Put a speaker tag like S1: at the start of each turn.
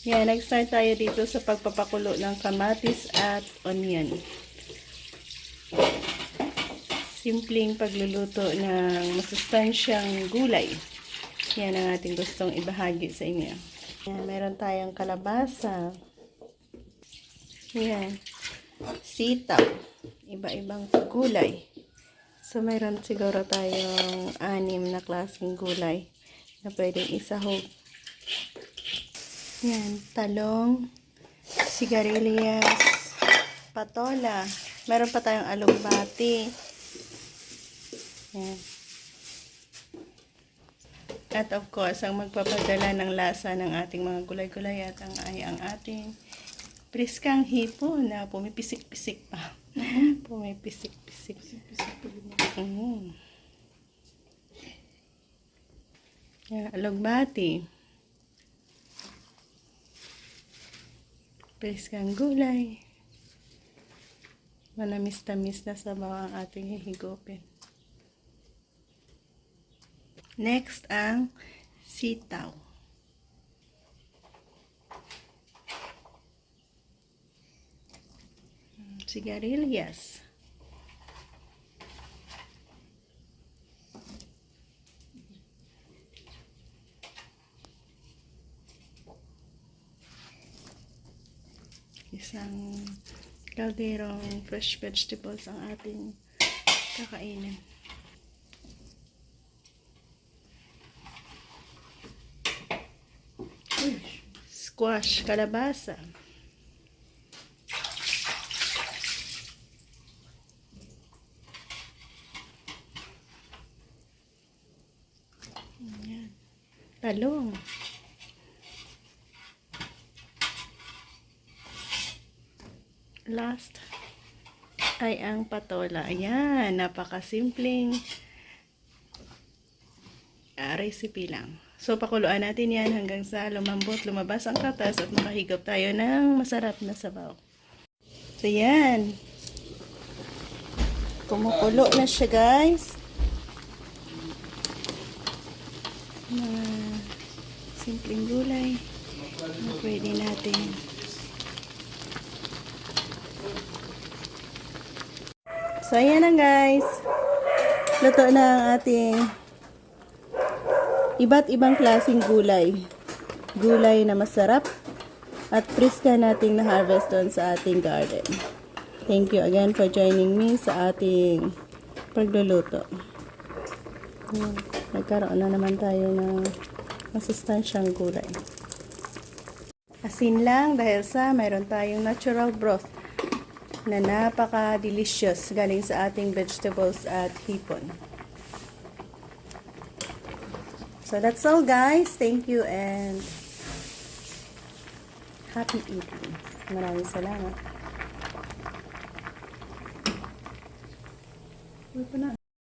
S1: Yan, nag-start tayo dito sa pagpapakulo ng kamatis at onion. Simpleng pagluluto ng masustansyang gulay. Yan ang ating gustong ibahagi sa inyo. Yan, meron tayong kalabasa. Yan, sitaw. Iba-ibang gulay. So, meron siguro tayong 6 na klaseng gulay na pwedeng isahog. Yan, talong, sigarilyas, patola. Meron pa tayong alugbati. Yan. At of course, ang magpapadala ng lasa ng ating mga gulay-gulay at ay ang ating priskang hipon na pumipisik-pisik pa. Pumipisik-pisik. Yan, alugbati. Priskang gulay. Manamis-tamis na sabaw ang ating hihigupin. Next, ang sitaw. Sigarilyas. Isang kalderong fresh vegetables ang ating kakainin. Squash, kalabasa. Ayan. Talong. Last ay ang patola. Ayan, napakasimpleng recipe lang. So, pakuluan natin yan hanggang sa lumambot, lumabas ang katas at makahigop tayo ng masarap na sabaw. So, yan. Kumukulo na siya, guys. Mga simpleng gulay na pwede natin. So, ayan na, guys. Luto na ang ating iba't ibang klaseng gulay. Gulay na masarap at priska nating na-harvest doon sa ating garden. Thank you again for joining me sa ating pagluluto. Nagkaroon na naman tayo ng masustansyang gulay. Asin lang dahil sa mayroon tayong natural broth na napaka-delicious galing sa ating vegetables at hipon. So that's all, guys. Thank you and happy eating. Maraming salamat. Uy pa na.